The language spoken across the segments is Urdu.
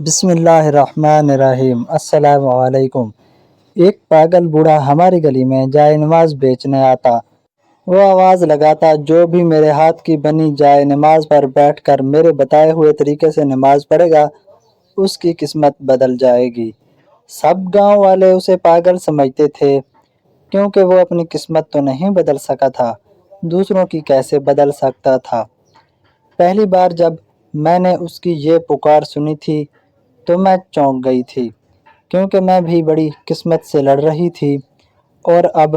بسم اللہ الرحمن الرحیم۔ السلام علیکم۔ ایک پاگل بوڑھا ہماری گلی میں جائے نماز بیچنے آتا۔ وہ آواز لگاتا، جو بھی میرے ہاتھ کی بنی جائے نماز پر بیٹھ کر میرے بتائے ہوئے طریقے سے نماز پڑھے گا اس کی قسمت بدل جائے گی۔ سب گاؤں والے اسے پاگل سمجھتے تھے کیونکہ وہ اپنی قسمت تو نہیں بدل سکا تھا، دوسروں کی کیسے بدل سکتا تھا۔ پہلی بار جب میں نے اس کی یہ پکار سنی تھی تو میں چونک گئی تھی، کیونکہ میں بھی بڑی قسمت سے لڑ رہی تھی اور اب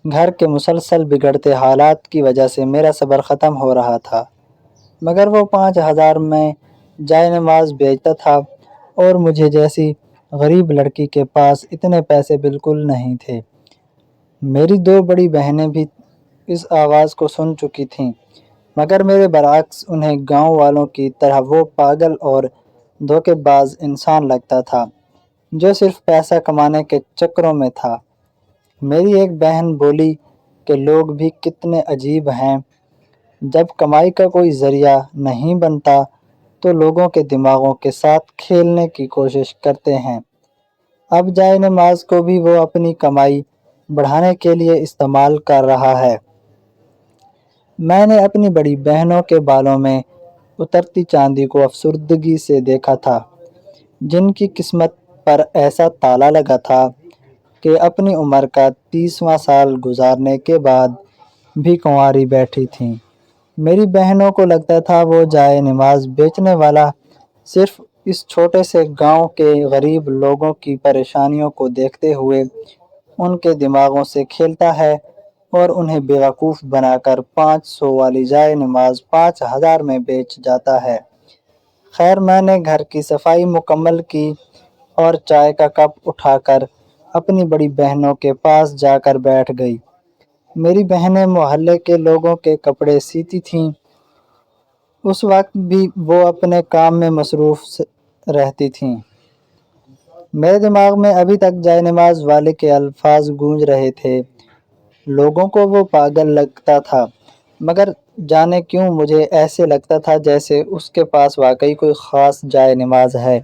گھر کے مسلسل بگڑتے حالات کی وجہ سے میرا صبر ختم ہو رہا تھا۔ مگر وہ 5,000 میں جائے نماز بیچتا تھا اور مجھے جیسی غریب لڑکی کے پاس اتنے پیسے بالکل نہیں تھے۔ میری 2 بڑی بہنیں بھی اس آواز کو سن چکی تھیں، مگر میرے برعکس انہیں گاؤں والوں کی طرح وہ پاگل اور دھوکے باز انسان لگتا تھا جو صرف پیسہ کمانے کے چکروں میں تھا۔ میری ایک بہن بولی کہ لوگ بھی کتنے عجیب ہیں، جب کمائی کا کوئی ذریعہ نہیں بنتا تو لوگوں کے دماغوں کے ساتھ کھیلنے کی کوشش کرتے ہیں۔ اب جائے نماز کو بھی وہ اپنی کمائی بڑھانے کے لیے استعمال کر رہا ہے۔ میں نے اپنی بڑی بہنوں کے بالوں میں اترتی چاندی کو افسردگی سے دیکھا تھا، جن کی قسمت پر ایسا تالا لگا تھا کہ اپنی عمر کا 30واں سال گزارنے کے بعد بھی کنواری بیٹھی تھیں۔ میری بہنوں کو لگتا تھا وہ جائے نماز بیچنے والا صرف اس چھوٹے سے گاؤں کے غریب لوگوں کی پریشانیوں کو دیکھتے ہوئے ان کے دماغوں سے کھیلتا ہے اور انہیں بیوقوف بنا کر 500 والی جائے نماز 5,000 میں بیچ جاتا ہے۔ خیر، میں نے گھر کی صفائی مکمل کی اور چائے کا کپ اٹھا کر اپنی بڑی بہنوں کے پاس جا کر بیٹھ گئی۔ میری بہنیں محلے کے لوگوں کے کپڑے سیتی تھیں۔ اس وقت بھی وہ اپنے کام میں مصروف رہتی تھیں۔ میرے دماغ میں ابھی تک جائے نماز والے کے الفاظ گونج رہے تھے۔ لوگوں کو وہ پاگل لگتا تھا، مگر جانے کیوں مجھے ایسے لگتا تھا جیسے اس کے پاس واقعی کوئی خاص جائے نماز ہے۔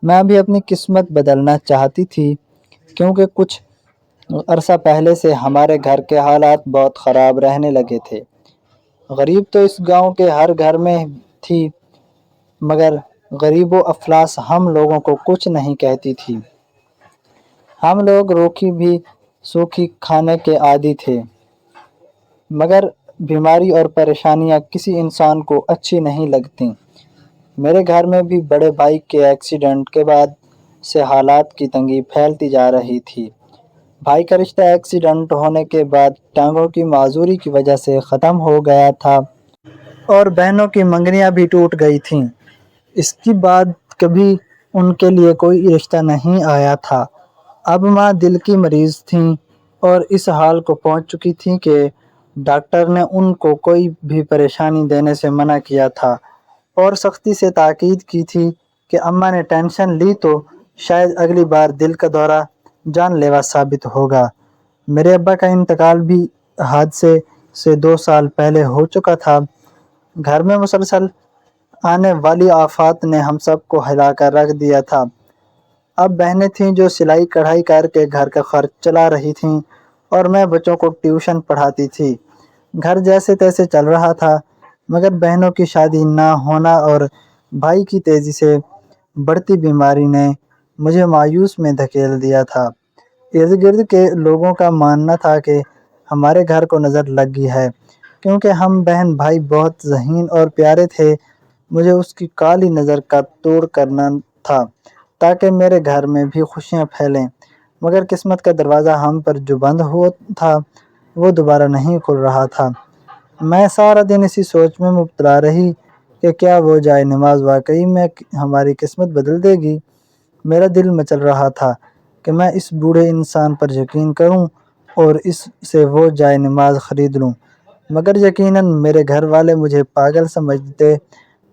میں بھی اپنی قسمت بدلنا چاہتی تھی، کیونکہ کچھ عرصہ پہلے سے ہمارے گھر کے حالات بہت خراب رہنے لگے تھے۔ غریب تو اس گاؤں کے ہر گھر میں تھی، مگر غریب و افلاس ہم لوگوں کو کچھ نہیں کہتی تھی۔ ہم لوگ روکھی بھی سوکھی کھانے کے عادی تھے، مگر بیماری اور پریشانیاں کسی انسان کو اچھی نہیں لگتیں۔ میرے گھر میں بھی بڑے بھائی کے ایکسیڈنٹ کے بعد سے حالات کی تنگی پھیلتی جا رہی تھی۔ بھائی کا رشتہ ایکسیڈنٹ ہونے کے بعد ٹانگوں کی معذوری کی وجہ سے ختم ہو گیا تھا اور بہنوں کی منگنیاں بھی ٹوٹ گئی تھیں۔ اس کے بعد کبھی ان کے لیے کوئی رشتہ نہیں آیا تھا۔ اب ماں دل کی مریض تھیں اور اس حال کو پہنچ چکی تھیں کہ ڈاکٹر نے ان کو کوئی بھی پریشانی دینے سے منع کیا تھا اور سختی سے تاکید کی تھی کہ اماں نے ٹینشن لی تو شاید اگلی بار دل کا دورہ جان لیوا ثابت ہوگا۔ میرے ابا کا انتقال بھی حادثے سے 2 سال پہلے ہو چکا تھا۔ گھر میں مسلسل آنے والی آفات نے ہم سب کو ہلا کر رکھ دیا تھا۔ اب بہنیں تھیں جو سلائی کڑھائی کر کے گھر کا خرچ چلا رہی تھیں اور میں بچوں کو ٹیوشن پڑھاتی تھی۔ گھر جیسے تیسے چل رہا تھا، مگر بہنوں کی شادی نہ ہونا اور بھائی کی تیزی سے بڑھتی بیماری نے مجھے مایوس میں دھکیل دیا تھا۔ ارد گرد کے لوگوں کا ماننا تھا کہ ہمارے گھر کو نظر لگ گئی ہے، کیونکہ ہم بہن بھائی بہت ذہین اور پیارے تھے۔ مجھے اس کی کالی نظر کا توڑ کرنا تھا تاکہ میرے گھر میں بھی خوشیاں پھیلیں، مگر قسمت کا دروازہ ہم پر جو بند ہوا تھا وہ دوبارہ نہیں کھل رہا تھا۔ میں سارا دن اسی سوچ میں مبتلا رہی کہ کیا وہ جائے نماز واقعی میں ہماری قسمت بدل دے گی۔ میرا دل مچل رہا تھا کہ میں اس بوڑھے انسان پر یقین کروں اور اس سے وہ جائے نماز خرید لوں، مگر یقیناً میرے گھر والے مجھے پاگل سمجھتے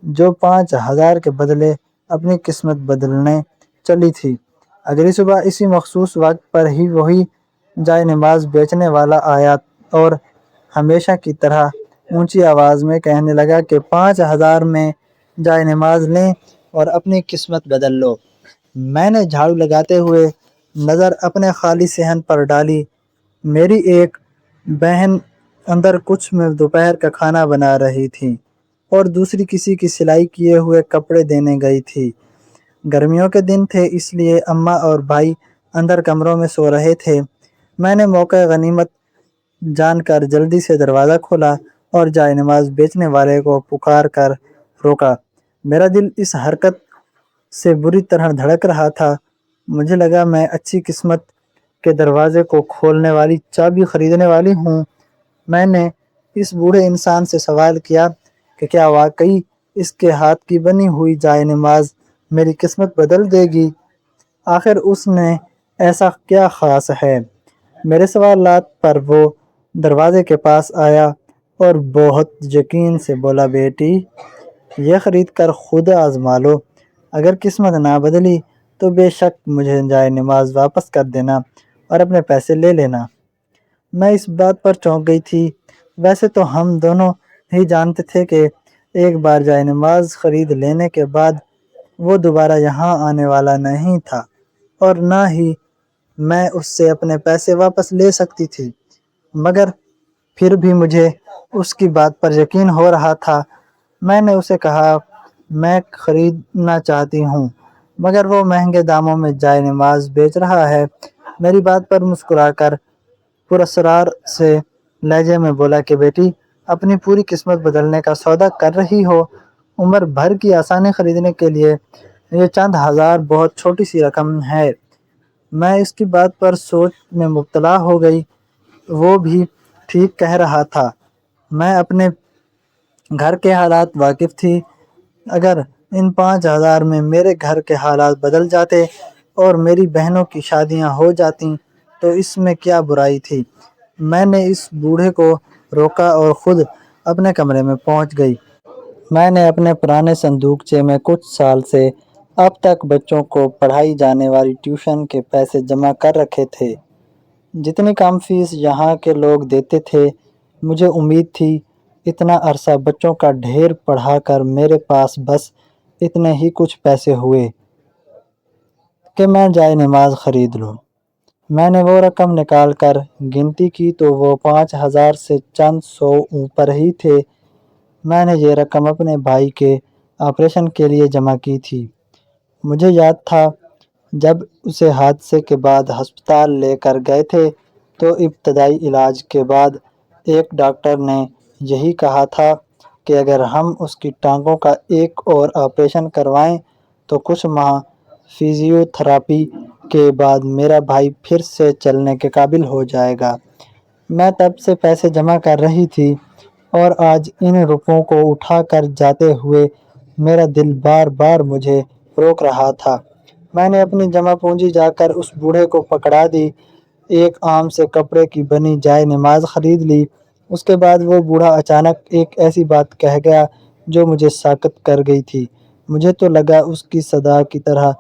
جو 5,000 کے بدلے اپنی قسمت بدلنے چلی تھی۔ اگلی صبح اسی مخصوص وقت پر ہی وہی جائے نماز بیچنے والا آیا اور ہمیشہ کی طرح اونچی آواز میں کہنے لگا کہ 5,000 میں جائے نماز لیں اور اپنی قسمت بدل لو۔ میں نے جھاڑو لگاتے ہوئے نظر اپنے خالی صحن پر ڈالی۔ میری ایک بہن اندر کچھ میں دوپہر کا کھانا بنا رہی تھی اور دوسری کسی کی سلائی کیے ہوئے کپڑے دینے گئی تھی۔ گرمیوں کے دن تھے، اس لیے اماں اور بھائی اندر کمروں میں سو رہے تھے۔ میں نے موقع غنیمت جان کر جلدی سے دروازہ کھولا اور جائے نماز بیچنے والے کو پکار کر روکا۔ میرا دل اس حرکت سے بری طرح دھڑک رہا تھا۔ مجھے لگا میں اچھی قسمت کے دروازے کو کھولنے والی چابی خریدنے والی ہوں۔ میں نے اس بوڑھے انسان سے سوال کیا کہ کیا واقعی اس کے ہاتھ کی بنی ہوئی جائے نماز میری قسمت بدل دے گی؟ آخر اس نے ایسا کیا خاص ہے؟ میرے سوالات پر وہ دروازے کے پاس آیا اور بہت یقین سے بولا، بیٹی یہ خرید کر خود آزما لو، اگر قسمت نہ بدلی تو بے شک مجھے جائے نماز واپس کر دینا اور اپنے پیسے لے لینا۔ میں اس بات پر چونک گئی تھی۔ ویسے تو ہم دونوں ہی جانتے تھے کہ ایک بار جائے نماز خرید لینے کے بعد وہ دوبارہ یہاں آنے والا نہیں تھا اور نہ ہی میں اس سے اپنے پیسے واپس لے سکتی تھی، مگر پھر بھی مجھے اس کی بات پر یقین ہو رہا تھا۔ میں نے اسے کہا میں خریدنا چاہتی ہوں، مگر وہ مہنگے داموں میں جائے نماز بیچ رہا ہے۔ میری بات پر مسکرا کر پراسرار سے لہجے میں بولا کہ بیٹی اپنی پوری قسمت بدلنے کا سودا کر رہی ہو، عمر بھر کی آسانی خریدنے کے لیے یہ چند ہزار بہت چھوٹی سی رقم ہے۔ میں اس کی بات پر سوچ میں مبتلا ہو گئی۔ وہ بھی ٹھیک کہہ رہا تھا۔ میں اپنے گھر کے حالات واقف تھی۔ اگر ان 5,000 میں میرے گھر کے حالات بدل جاتے اور میری بہنوں کی شادیاں ہو جاتیں تو اس میں کیا برائی تھی؟ میں نے اس بوڑھے کو روکا اور خود اپنے کمرے میں پہنچ گئی۔ میں نے اپنے پرانے صندوقچے میں کچھ سال سے اب تک بچوں کو پڑھائی جانے والی ٹیوشن کے پیسے جمع کر رکھے تھے۔ جتنی کم فیس یہاں کے لوگ دیتے تھے، مجھے امید تھی اتنا عرصہ بچوں کا ڈھیر پڑھا کر میرے پاس بس اتنے ہی کچھ پیسے ہوئے کہ میں جائے نماز خرید لوں۔ میں نے وہ رقم نکال کر گنتی کی تو وہ 5,000 سے چند سو اوپر ہی تھے۔ میں نے یہ رقم اپنے بھائی کے آپریشن کے لیے جمع کی تھی۔ مجھے یاد تھا جب اسے حادثے کے بعد ہسپتال لے کر گئے تھے تو ابتدائی علاج کے بعد ایک ڈاکٹر نے یہی کہا تھا کہ اگر ہم اس کی ٹانگوں کا ایک اور آپریشن کروائیں تو کچھ ماہ فزیو تھراپی کے بعد میرا بھائی پھر سے چلنے کے قابل ہو جائے گا۔ میں تب سے پیسے جمع کر رہی تھی اور آج ان روپوں کو اٹھا کر جاتے ہوئے میرا دل بار بار مجھے روک رہا تھا۔ میں نے اپنی جمع پونجی جا کر اس بوڑھے کو پکڑا دی، ایک عام سے کپڑے کی بنی جائے نماز خرید لی۔ اس کے بعد وہ بوڑھا اچانک ایک ایسی بات کہہ گیا جو مجھے ساکت کر گئی تھی۔ مجھے تو لگا اس کی صدا کی طرح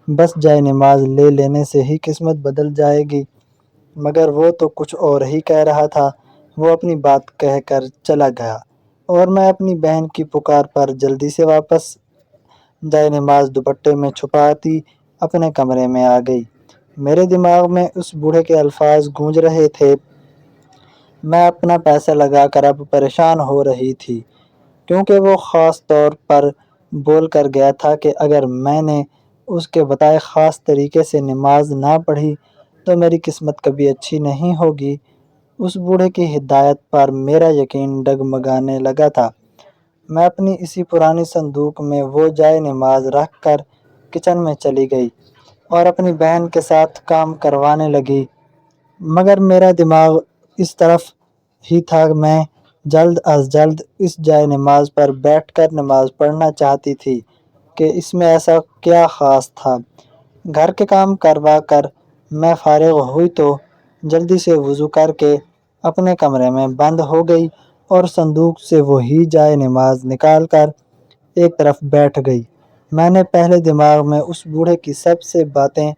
بس جائے نماز لے لینے سے ہی قسمت بدل جائے گی، مگر وہ تو کچھ اور ہی کہہ رہا تھا۔ وہ اپنی بات کہہ کر چلا گیا اور میں اپنی بہن کی پکار پر جلدی سے واپس جائے نماز دوپٹے میں چھپاتی اپنے کمرے میں آ گئی۔ میرے دماغ میں اس بوڑھے کے الفاظ گونج رہے تھے، میں اپنا پیسہ لگا کر اب پریشان ہو رہی تھی، کیونکہ وہ خاص طور پر بول کر گیا تھا کہ اگر میں نے اس کے بتائے خاص طریقے سے نماز نہ پڑھی تو میری قسمت کبھی اچھی نہیں ہوگی۔ اس بوڑھے کی ہدایت پر میرا یقین ڈگمگانے لگا تھا۔ میں اپنی اسی پرانی صندوق میں وہ جائے نماز رکھ کر کچن میں چلی گئی اور اپنی بہن کے ساتھ کام کروانے لگی، مگر میرا دماغ اس طرف ہی تھا۔ میں جلد از جلد اس جائے نماز پر بیٹھ کر نماز پڑھنا چاہتی تھی کہ اس میں ایسا کیا خاص تھا۔ گھر کے کام کروا کر میں فارغ ہوئی تو جلدی سے وضو کر کے اپنے کمرے میں بند ہو گئی اور صندوق سے وہی جائے نماز نکال کر ایک طرف بیٹھ گئی۔ میں نے پہلے دماغ میں اس بوڑھے کی سب سے باتیں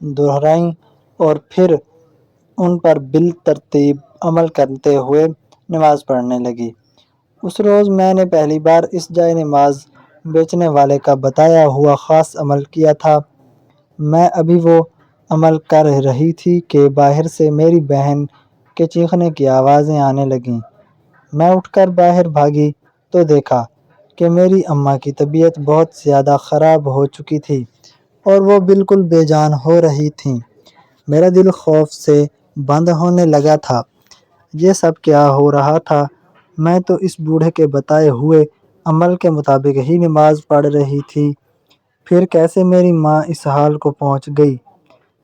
دہرائیں اور پھر ان پر بالترتیب عمل کرتے ہوئے نماز پڑھنے لگی۔ اس روز میں نے پہلی بار اس جائے نماز بیچنے والے کا بتایا ہوا خاص عمل کیا تھا۔ میں ابھی وہ عمل کر رہی تھی کہ باہر سے میری بہن کے چیخنے کی آوازیں آنے لگیں۔ میں اٹھ کر باہر بھاگی تو دیکھا کہ میری اماں کی طبیعت بہت زیادہ خراب ہو چکی تھی اور وہ بالکل بے جان ہو رہی تھیں۔ میرا دل خوف سے بند ہونے لگا تھا۔ یہ سب کیا ہو رہا تھا؟ میں تو اس بوڑھے کے بتائے ہوئے عمل کے مطابق ہی نماز پڑھ رہی تھی، پھر کیسے میری ماں اس حال کو پہنچ گئی؟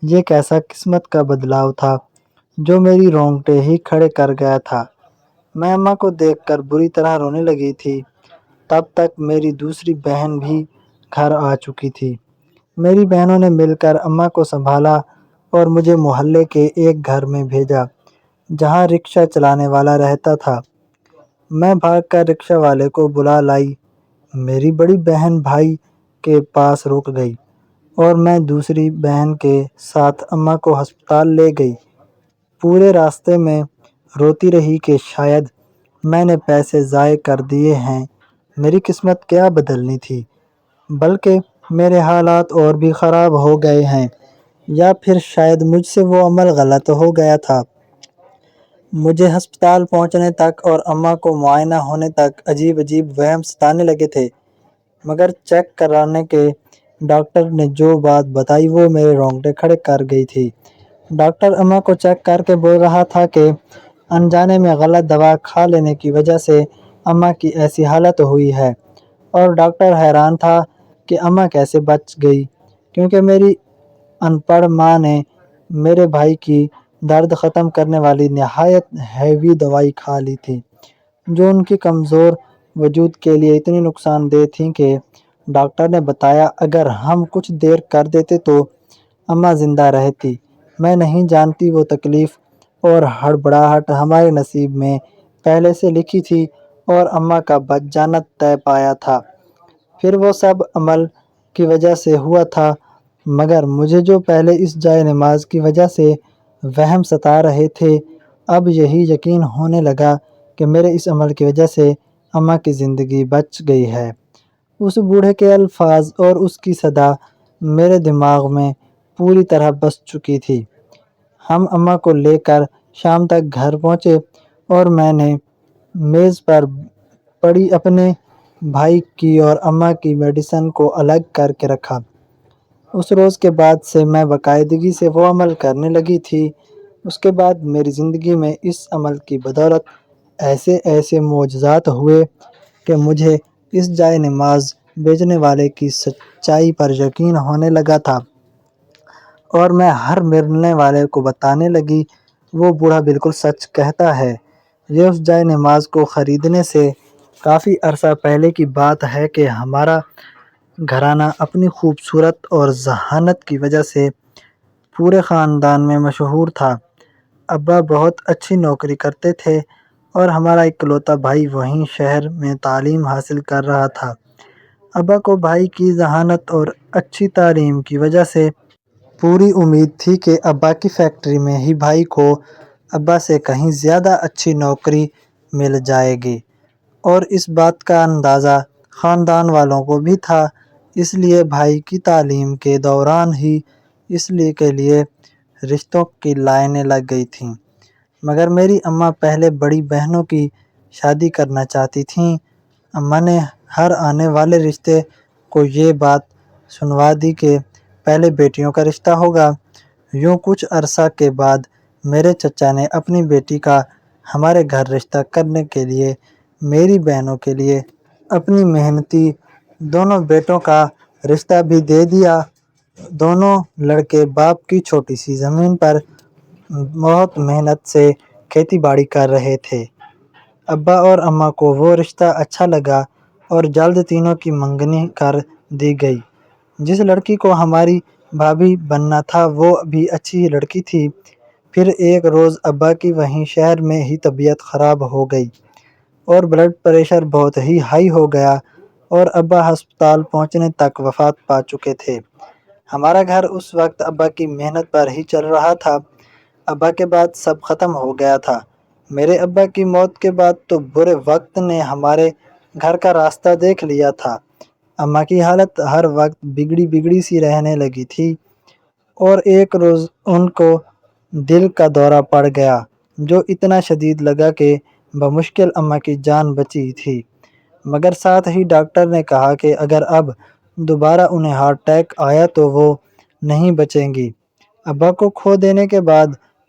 یہ کیسا قسمت کا بدلاؤ تھا جو میری رونگٹے ہی کھڑے کر گیا تھا۔ میں اماں کو دیکھ کر بری طرح رونے لگی تھی۔ تب تک میری دوسری بہن بھی گھر آ چکی تھی۔ میری بہنوں نے مل کر اماں کو سنبھالا اور مجھے محلے کے ایک گھر میں بھیجا جہاں رکشہ چلانے والا رہتا تھا۔ میں بھاگ کر رکشہ والے کو بلا لائی۔ میری بڑی بہن بھائی کے پاس رک گئی اور میں دوسری بہن کے ساتھ اماں کو ہسپتال لے گئی۔ پورے راستے میں روتی رہی کہ شاید میں نے پیسے ضائع کر دیے ہیں۔ میری قسمت کیا بدلنی تھی، بلکہ میرے حالات اور بھی خراب ہو گئے ہیں، یا پھر شاید مجھ سے وہ عمل غلط ہو گیا تھا۔ مجھے ہسپتال پہنچنے تک اور اماں کو معائنہ ہونے تک عجیب عجیب وہم ستانے لگے تھے، مگر چیک کرانے کے ڈاکٹر نے جو بات بتائی وہ میرے رونگٹے کھڑے کر گئی تھی۔ ڈاکٹر اماں کو چیک کر کے بول رہا تھا کہ انجانے میں غلط دوا کھا لینے کی وجہ سے اماں کی ایسی حالت ہوئی ہے، اور ڈاکٹر حیران تھا کہ اماں کیسے بچ گئی، کیونکہ میری ان پڑھ ماں نے میرے بھائی کی درد ختم کرنے والی نہایت ہیوی دوائی کھا لی تھی، جو ان کی کمزور وجود کے لیے اتنی نقصان دہ تھی کہ ڈاکٹر نے بتایا اگر ہم کچھ دیر کر دیتے تو اماں زندہ رہتی۔ میں نہیں جانتی وہ تکلیف اور ہڑبڑاہٹ ہمارے نصیب میں پہلے سے لکھی تھی اور اماں کا بچ جانا طے پایا تھا۔ پھر وہ سب عمل کی وجہ سے ہوا تھا، مگر مجھے جو پہلے اس جائے نماز کی وجہ سے وہم ستا رہے تھے، اب یہی یقین ہونے لگا کہ میرے اس عمل کی وجہ سے اماں کی زندگی بچ گئی ہے۔ اس بوڑھے کے الفاظ اور اس کی صدا میرے دماغ میں پوری طرح بس چکی تھی۔ ہم اماں کو لے کر شام تک گھر پہنچے اور میں نے میز پر پڑی اپنے بھائی کی اور اماں کی میڈیسن کو الگ کر کے رکھا۔ اس روز کے بعد سے میں باقاعدگی سے وہ عمل کرنے لگی تھی۔ اس کے بعد میری زندگی میں اس عمل کی بدولت ایسے ایسے معجزات ہوئے کہ مجھے اس جائے نماز بیچنے والے کی سچائی پر یقین ہونے لگا تھا، اور میں ہر ملنے والے کو بتانے لگی وہ بوڑھا بالکل سچ کہتا ہے۔ یہ اس جائے نماز کو خریدنے سے کافی عرصہ پہلے کی بات ہے کہ ہمارا گھرانہ اپنی خوبصورت اور ذہانت کی وجہ سے پورے خاندان میں مشہور تھا۔ ابا بہت اچھی نوکری کرتے تھے اور ہمارا اکلوتا بھائی وہیں شہر میں تعلیم حاصل کر رہا تھا۔ ابا کو بھائی کی ذہانت اور اچھی تعلیم کی وجہ سے پوری امید تھی کہ ابا کی فیکٹری میں ہی بھائی کو ابا سے کہیں زیادہ اچھی نوکری مل جائے گی، اور اس بات کا اندازہ خاندان والوں کو بھی تھا۔ اس لیے بھائی کی تعلیم کے دوران ہی اس لیے کے لیے رشتوں کی لائنیں لگ گئی تھیں، مگر میری اماں پہلے بڑی بہنوں کی شادی کرنا چاہتی تھیں۔ اماں نے ہر آنے والے رشتے کو یہ بات سنوا دی کہ پہلے بیٹیوں کا رشتہ ہوگا۔ یوں کچھ عرصہ کے بعد میرے چچا نے اپنی بیٹی کا ہمارے گھر رشتہ کرنے کے لیے میری بہنوں کے لیے اپنی محنتی دونوں بیٹوں کا رشتہ بھی دے دیا۔ دونوں لڑکے باپ کی چھوٹی سی زمین پر بہت محنت سے کھیتی باڑی کر رہے تھے۔ ابا اور اماں کو وہ رشتہ اچھا لگا اور جلد تینوں کی منگنی کر دی گئی۔ جس لڑکی کو ہماری بھابھی بننا تھا وہ بھی اچھی لڑکی تھی۔ پھر ایک روز ابا کی وہیں شہر میں ہی طبیعت خراب ہو گئی اور بلڈ پریشر بہت ہی ہائی ہو گیا اور ابا ہسپتال پہنچنے تک وفات پا چکے تھے۔ ہمارا گھر اس وقت ابا کی محنت پر ہی چل رہا تھا۔ ابا کے بعد سب ختم ہو گیا تھا۔ میرے ابا کی موت کے بعد تو برے وقت نے ہمارے گھر کا راستہ دیکھ لیا تھا۔ اماں کی حالت ہر وقت بگڑی سی رہنے لگی تھی اور ایک روز ان کو دل کا دورہ پڑ گیا جو اتنا شدید لگا کہ بمشکل اماں کی جان بچی تھی، مگر ساتھ ہی ڈاکٹر نے کہا کہ اگر اب دوبارہ انہیں ہارٹ اٹیک آیا تو وہ نہیں بچیں گی۔ ابا کو کھو دینے کے بعد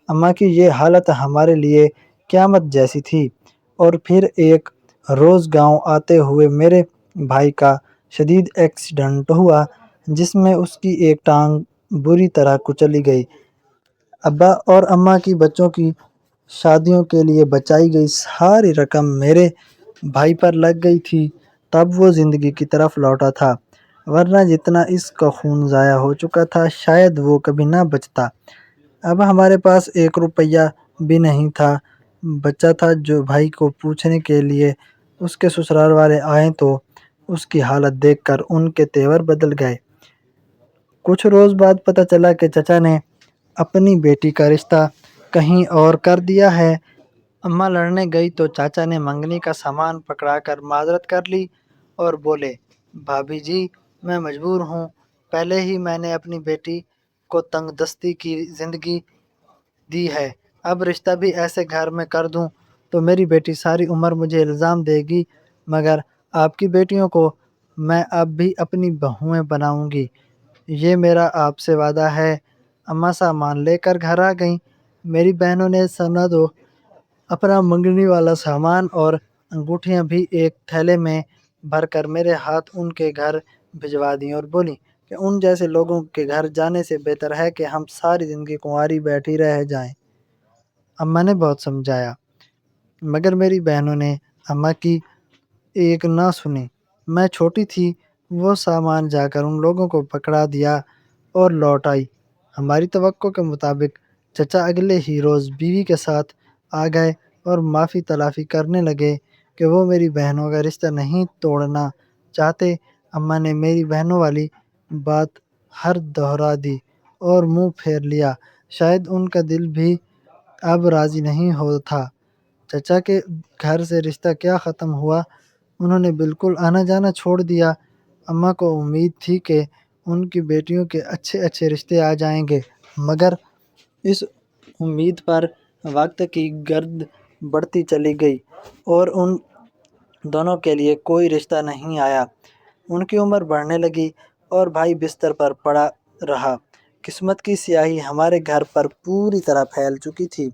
اماں کی یہ حالت ہمارے لیے قیامت جیسی تھی۔ اور پھر ایک روز گاؤں آتے ہوئے میرے بھائی کا شدید ایکسیڈنٹ ہوا جس میں اس کی ایک ٹانگ بری طرح کچلی گئی۔ ابا اور اماں کی بچوں کی شادیوں کے لیے بچائی گئی ساری رقم میرے بھائی پر لگ گئی تھی، تب وہ زندگی کی طرف لوٹا تھا، ورنہ جتنا اس کا خون ضائع ہو چکا تھا شاید وہ کبھی نہ بچتا۔ اب ہمارے پاس ایک روپیہ بھی نہیں تھا بچا تھا جو بھائی کو پوچھنے کے لیے اس کے سسرال والے آئے تو اس کی حالت دیکھ کر ان کے تیور بدل گئے۔ کچھ روز بعد پتہ چلا کہ چچا نے اپنی بیٹی کا رشتہ کہیں اور کر دیا ہے۔ اماں لڑنے گئی تو چاچا نے منگنی کا سامان پکڑا کر معذرت کر لی اور بولے، بھابھی جی میں مجبور ہوں، پہلے ہی میں نے اپنی بیٹی کو تنگ دستی کی زندگی دی ہے، اب رشتہ بھی ایسے گھر میں کر دوں تو میری بیٹی ساری عمر مجھے الزام دے گی، مگر آپ کی بیٹیوں کو میں اب بھی اپنی بہوئیں بناؤں گی، یہ میرا آپ سے وعدہ ہے۔ اماں سامان لے کر گھر آ گئیں۔ میری بہنوں نے سنا تو اپنا منگنی والا سامان اور انگوٹھیاں بھی ایک تھیلے میں بھر کر میرے ہاتھ ان کے گھر بھجوا دیں اور بولیں کہ ان جیسے لوگوں کے گھر جانے سے بہتر ہے کہ ہم ساری زندگی کنواری بیٹھی رہ جائیں۔ اماں نے بہت سمجھایا مگر میری بہنوں نے اماں کی ایک نہ سنی۔ میں چھوٹی تھی، وہ سامان جا کر ان لوگوں کو پکڑا دیا اور لوٹ آئی۔ ہماری توقع کے مطابق چچا اگلے ہی روز بیوی کے ساتھ آ گئے اور معافی تلافی کرنے لگے کہ وہ میری بہنوں کا رشتہ نہیں توڑنا چاہتے۔ اماں نے میری بہنوں والی بات ہر دہرا دی اور منہ پھیر لیا، شاید ان کا دل بھی اب راضی نہیں ہو تھا۔ چچا کے گھر سے رشتہ کیا ختم ہوا، انہوں نے بالکل آنا جانا چھوڑ دیا۔ اماں کو امید تھی کہ ان کی بیٹیوں کے اچھے رشتے آ جائیں گے، مگر اس امید پر وقت کی گرد بڑھتی چلی گئی اور ان دونوں کے لیے کوئی رشتہ نہیں آیا۔ ان کی عمر بڑھنے لگی اور بھائی بستر پر پڑا رہا۔ قسمت کی سیاہی ہمارے گھر پر پوری طرح پھیل چکی تھی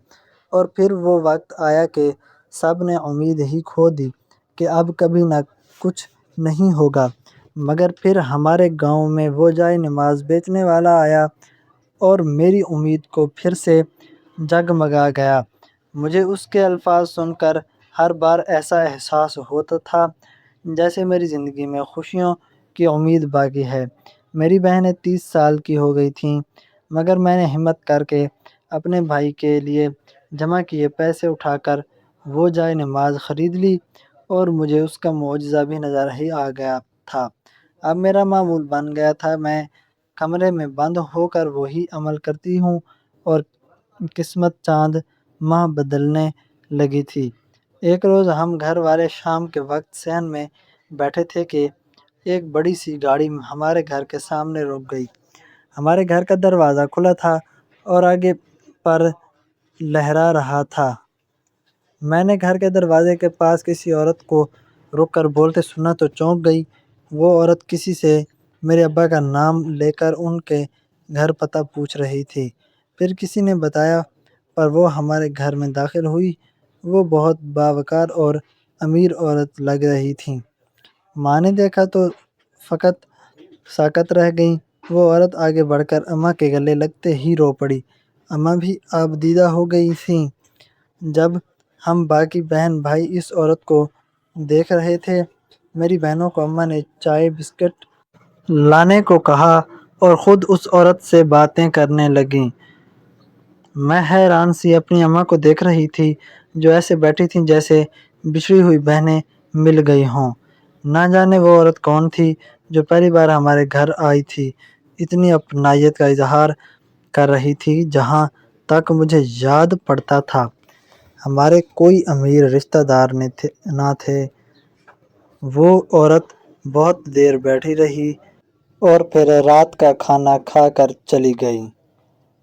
اور پھر وہ وقت آیا کہ سب نے امید ہی کھو دی کہ اب کبھی نہ کچھ نہیں ہوگا، مگر پھر ہمارے گاؤں میں وہ جائے نماز بیچنے والا آیا اور میری امید کو پھر سے جگمگا گیا۔ مجھے اس کے الفاظ سن کر ہر بار ایسا احساس ہوتا تھا جیسے میری زندگی میں خوشیوں کی امید باقی ہے۔ میری بہنیں 30 سال کی ہو گئی تھیں، مگر میں نے ہمت کر کے اپنے بھائی کے لیے جمع کیے پیسے اٹھا کر وہ جائے نماز خرید لی اور مجھے اس کا معجزہ بھی نظر ہی آ گیا تھا۔ اب میرا معمول بن گیا تھا، میں کمرے میں بند ہو کر وہی عمل کرتی ہوں اور قسمت چاند ماہ بدلنے لگی تھی۔ ایک روز ہم گھر والے شام کے وقت صحن میں بیٹھے تھے کہ ایک بڑی سی گاڑی ہمارے گھر کے سامنے رک گئی۔ ہمارے گھر کا دروازہ کھلا تھا اور آگے پر لہرا رہا تھا۔ میں نے گھر کے دروازے کے پاس کسی عورت کو رک کر بولتے سنا تو چونک گئی۔ وہ عورت کسی سے میرے ابا کا نام لے کر ان کے گھر پتہ پوچھ رہی تھی، پھر کسی نے بتایا پر وہ ہمارے گھر میں داخل ہوئی۔ وہ بہت باوقار اور امیر عورت لگ رہی تھیں۔ ماں نے دیکھا تو فقط ساکت رہ گئیں۔ وہ عورت آگے بڑھ کر اماں کے گلے لگتے ہی رو پڑی۔ اماں بھی آبدیدہ ہو گئی تھیں۔ جب ہم باقی بہن بھائی اس عورت کو دیکھ رہے تھے، میری بہنوں کو اماں نے چائے بسکٹ لانے کو کہا اور خود اس عورت سے باتیں کرنے لگیں۔ میں حیران سی اپنی اماں کو دیکھ رہی تھی جو ایسے بیٹھی تھیں جیسے بچھڑی ہوئی بہنیں مل گئی ہوں۔ نہ جانے وہ عورت کون تھی جو پہلی بار ہمارے گھر آئی تھی، اتنی اپنائیت کا اظہار کر رہی تھی۔ جہاں تک مجھے یاد پڑتا تھا ہمارے کوئی امیر رشتہ دار نہ تھے۔ وہ عورت بہت دیر بیٹھی رہی اور پھر رات کا کھانا کھا کر چلی گئی،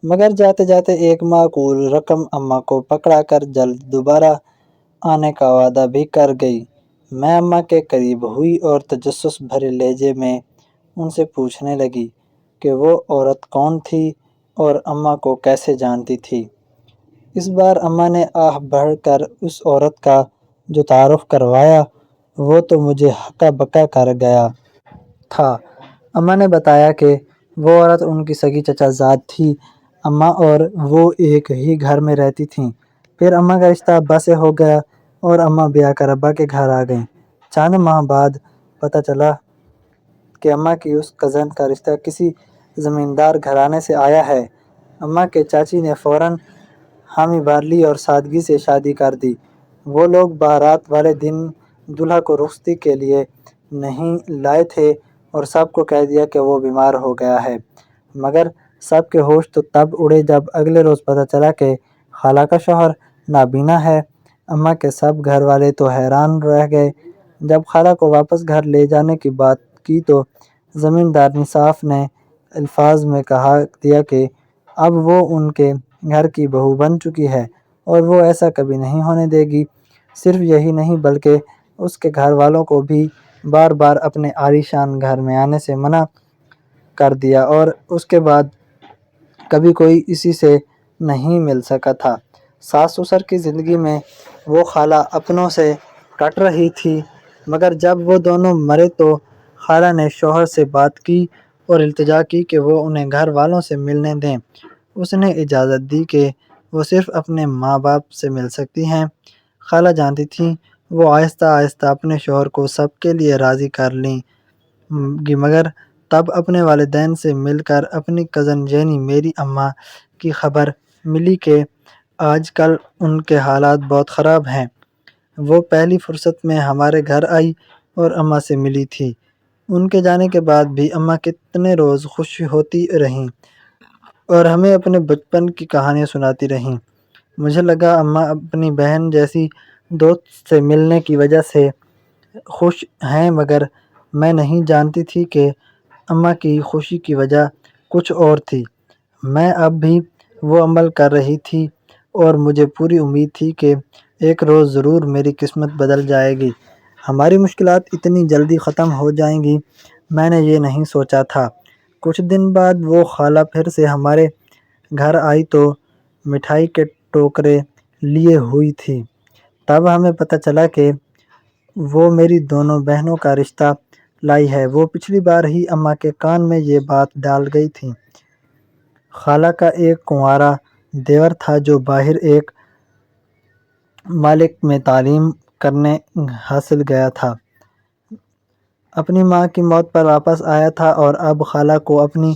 مگر جاتے جاتے ایک معقول رقم اماں کو پکڑا کر جلد دوبارہ آنے کا وعدہ بھی کر گئی۔ میں اماں کے قریب ہوئی اور تجسس بھرے لہجے میں ان سے پوچھنے لگی کہ وہ عورت کون تھی اور اماں کو کیسے جانتی تھی۔ اس بار اماں نے آہ بھر کر اس عورت کا جو تعارف کروایا وہ تو مجھے ہکا بکا کر گیا تھا۔ اماں نے بتایا کہ وہ عورت ان کی سگی چچا زاد تھی۔ اماں اور وہ ایک ہی گھر میں رہتی تھیں۔ پھر اماں کا رشتہ ابا سے ہو گیا اور اماں بیاہ کر ابا کے گھر آ گئیں۔ چند ماہ بعد پتہ چلا کہ اماں کی اس کزن کا رشتہ کسی زمیندار گھرانے سے آیا ہے۔ اماں کے چاچی نے فوراً حامی بھر لی اور سادگی سے شادی کر دی۔ وہ لوگ بارات والے دن دولہا کو رخصتی کے لیے نہیں لائے تھے اور سب کو کہہ دیا کہ وہ بیمار ہو گیا ہے، مگر سب کے ہوش تو تب اڑے جب اگلے روز پتہ چلا کہ خالہ کا شوہر نابینا ہے۔ اماں کے سب گھر والے تو حیران رہ گئے۔ جب خالہ کو واپس گھر لے جانے کی بات کی تو زمیندار نصاف نے الفاظ میں کہہ دیا کہ اب وہ ان کے گھر کی بہو بن چکی ہے اور وہ ایسا کبھی نہیں ہونے دے گی۔ صرف یہی نہیں بلکہ اس کے گھر والوں کو بھی بار بار اپنے عالی شان گھر میں آنے سے منع کر دیا اور اس کے بعد کبھی کوئی اسی سے نہیں مل سکا تھا۔ ساس سسر کی زندگی میں وہ خالہ اپنوں سے کٹ رہی تھی، مگر جب وہ دونوں مرے تو خالہ نے شوہر سے بات کی اور التجا کی کہ وہ انہیں گھر والوں سے ملنے دیں۔ اس نے اجازت دی کہ وہ صرف اپنے ماں باپ سے مل سکتی ہیں۔ خالہ جانتی تھیں وہ آہستہ آہستہ اپنے شوہر کو سب کے لیے راضی کر لیں گی، مگر تب اپنے والدین سے مل کر اپنی کزن جینی میری اماں کی خبر ملی کہ آج کل ان کے حالات بہت خراب ہیں۔ وہ پہلی فرصت میں ہمارے گھر آئی اور اماں سے ملی تھی۔ ان کے جانے کے بعد بھی اماں کتنے روز خوش ہوتی رہیں اور ہمیں اپنے بچپن کی کہانیاں سناتی رہیں۔ مجھے لگا اماں اپنی بہن جیسی دوست سے ملنے کی وجہ سے خوش ہیں، مگر میں نہیں جانتی تھی کہ اماں کی خوشی کی وجہ کچھ اور تھی۔ میں اب بھی وہ عمل کر رہی تھی اور مجھے پوری امید تھی کہ ایک روز ضرور میری قسمت بدل جائے گی۔ ہماری مشکلات اتنی جلدی ختم ہو جائیں گی میں نے یہ نہیں سوچا تھا۔ کچھ دن بعد وہ خالہ پھر سے ہمارے گھر آئی تو مٹھائی کے ٹوکرے لیے ہوئی تھی۔ تب ہمیں پتہ چلا کہ وہ میری دونوں بہنوں کا رشتہ لائی ہے۔ وہ پچھلی بار ہی اماں کے کان میں یہ بات ڈال گئی تھی۔ خالہ کا ایک کنوارا دیور تھا جو باہر ایک ملک میں تعلیم کرنے حاصل گیا تھا۔ اپنی ماں کی موت پر واپس آیا تھا اور اب خالہ کو اپنی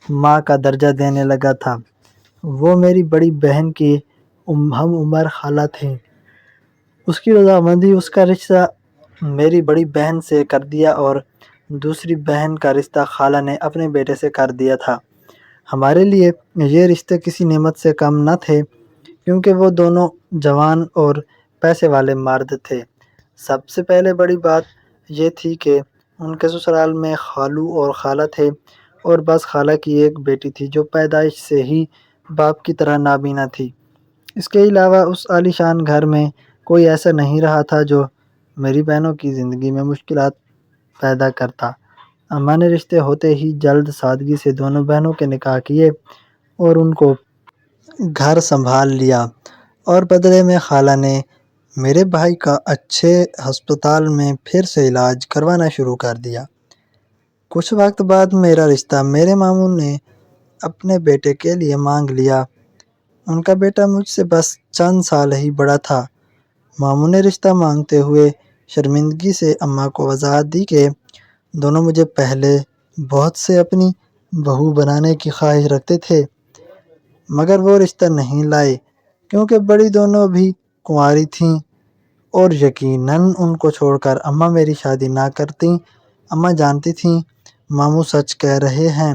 ماں کا درجہ دینے لگا تھا۔ وہ میری بڑی بہن کی ہم عمر خالہ تھیں۔ اس کی رضامندی اس کا رشتہ میری بڑی بہن سے کر دیا اور دوسری بہن کا رشتہ خالہ نے اپنے بیٹے سے کر دیا تھا۔ ہمارے لیے یہ رشتے کسی نعمت سے کم نہ تھے، کیونکہ وہ دونوں جوان اور پیسے والے مرد تھے۔ سب سے پہلے بڑی بات یہ تھی کہ ان کے سسرال میں خالو اور خالہ تھے اور بس خالہ کی ایک بیٹی تھی جو پیدائش سے ہی باپ کی طرح نابینا تھی۔ اس کے علاوہ اس عالی شان گھر میں کوئی ایسا نہیں رہا تھا جو میری بہنوں کی زندگی میں مشکلات پیدا کرتا۔ اماں نے رشتے ہوتے ہی جلد سادگی سے دونوں بہنوں کے نکاح کیے اور ان کو گھر سنبھال لیا، اور بدلے میں خالہ نے میرے بھائی کا اچھے ہسپتال میں پھر سے علاج کروانا شروع کر دیا۔ کچھ وقت بعد میرا رشتہ میرے ماموں نے اپنے بیٹے کے لیے مانگ لیا۔ ان کا بیٹا مجھ سے بس چند سال ہی بڑا تھا۔ ماموں نے رشتہ مانگتے ہوئے شرمندگی سے اماں کو وضاحت دی کہ دونوں مجھے پہلے بہت سے اپنی بہو بنانے کی خواہش رکھتے تھے، مگر وہ رشتہ نہیں لائے کیونکہ بڑی دونوں بھی کنواری تھیں اور یقیناً ان کو چھوڑ کر اماں میری شادی نہ کرتیں۔ اماں جانتی تھیں ماموں سچ کہہ رہے ہیں،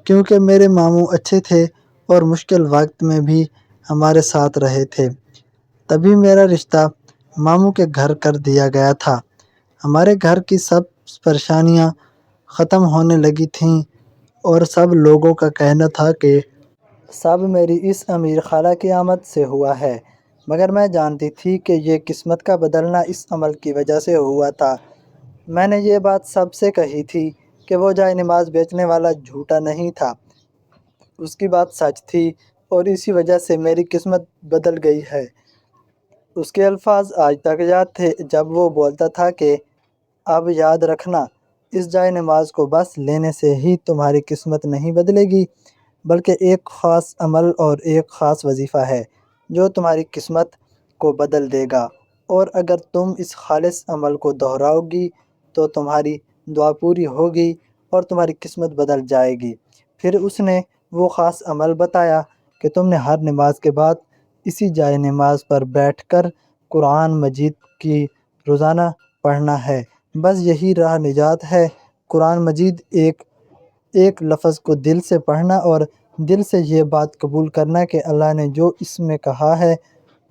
کیونکہ میرے ماموں اچھے تھے اور مشکل وقت میں بھی ہمارے ساتھ رہے تھے، تبھی میرا رشتہ ماموں کے گھر کر دیا گیا تھا۔ ہمارے گھر کی سب پریشانیاں ختم ہونے لگی تھیں اور سب لوگوں کا کہنا تھا کہ سب میری اس امیر خالہ کی آمد سے ہوا ہے، مگر میں جانتی تھی کہ یہ قسمت کا بدلنا اس عمل کی وجہ سے ہوا تھا۔ میں نے یہ بات سب سے کہی تھی کہ وہ جائے نماز بیچنے والا جھوٹا نہیں تھا، اس کی بات سچ تھی اور اسی وجہ سے میری قسمت بدل گئی ہے۔ اس کے الفاظ آج تک یاد تھے جب وہ بولتا تھا کہ اب یاد رکھنا، اس جائے نماز کو بس لینے سے ہی تمہاری قسمت نہیں بدلے گی، بلکہ ایک خاص عمل اور ایک خاص وظیفہ ہے جو تمہاری قسمت کو بدل دے گا، اور اگر تم اس خالص عمل کو دہراؤ گی تو تمہاری دعا پوری ہوگی اور تمہاری قسمت بدل جائے گی۔ پھر اس نے وہ خاص عمل بتایا کہ تم نے ہر نماز کے بعد اسی جائے نماز پر بیٹھ کر قرآن مجید کی روزانہ پڑھنا ہے، بس یہی راہ نجات ہے۔ قرآن مجید ایک لفظ کو دل سے پڑھنا اور دل سے یہ بات قبول کرنا کہ اللہ نے جو اس میں کہا ہے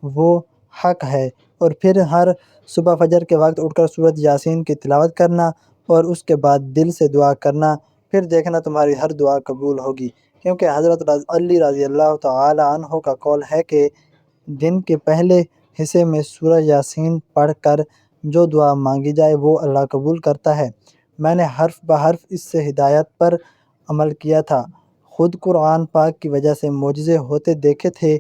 وہ حق ہے، اور پھر ہر صبح فجر کے وقت اٹھ کر سورۃ یاسین کی تلاوت کرنا اور اس کے بعد دل سے دعا کرنا، پھر دیکھنا تمہاری ہر دعا قبول ہوگی، کیونکہ حضرت علی رضی اللہ تعالی عنہ کا قول ہے کہ دن کے پہلے حصے میں سورہ یاسین پڑھ کر جو دعا مانگی جائے وہ اللہ قبول کرتا ہے۔ میں نے حرف بحرف اس سے ہدایت پر عمل کیا تھا، خود قرآن پاک کی وجہ سے معجزے ہوتے دیکھے تھے۔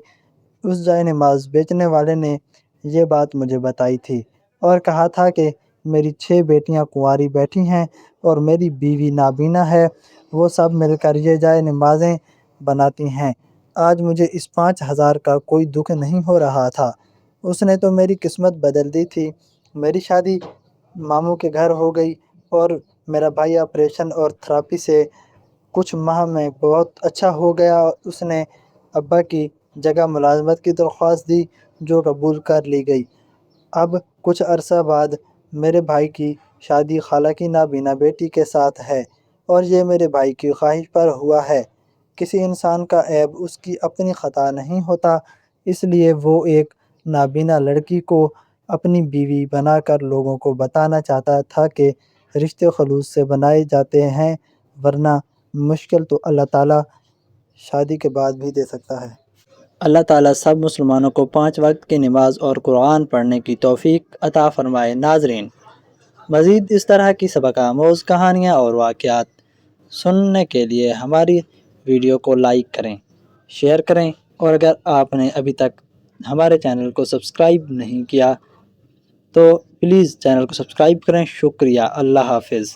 اس جائے نماز بیچنے والے نے یہ بات مجھے بتائی تھی اور کہا تھا کہ میری 6 بیٹیاں کنواری بیٹھی ہیں اور میری بیوی نابینا ہے، وہ سب مل کر یہ جائے نمازیں بناتی ہیں۔ آج مجھے اس 5000 کا کوئی دکھ نہیں ہو رہا تھا، اس نے تو میری قسمت بدل دی تھی۔ میری شادی ماموں کے گھر ہو گئی اور میرا بھائی آپریشن اور تھراپی سے کچھ ماہ میں بہت اچھا ہو گیا۔ اس نے ابا کی جگہ ملازمت کی درخواست دی جو قبول کر لی گئی۔ اب کچھ عرصہ بعد میرے بھائی کی شادی خالہ کی نابینا بیٹی کے ساتھ ہے، اور یہ میرے بھائی کی خواہش پر ہوا ہے۔ کسی انسان کا عیب اس کی اپنی خطا نہیں ہوتا، اس لیے وہ ایک نابینا لڑکی کو اپنی بیوی بنا کر لوگوں کو بتانا چاہتا تھا کہ رشتے خلوص سے بنائے جاتے ہیں، ورنہ مشکل تو اللہ تعالیٰ شادی کے بعد بھی دے سکتا ہے۔ اللہ تعالیٰ سب مسلمانوں کو 5 وقت کی نماز اور قرآن پڑھنے کی توفیق عطا فرمائے۔ ناظرین، مزید اس طرح کی سبق آموز کہانیاں اور واقعات سننے کے لیے ہماری ویڈیو کو لائک کریں، شیئر کریں، اور اگر آپ نے ابھی تک ہمارے چینل کو سبسکرائب نہیں کیا تو پلیز چینل کو سبسکرائب کریں۔ شکریہ، اللہ حافظ۔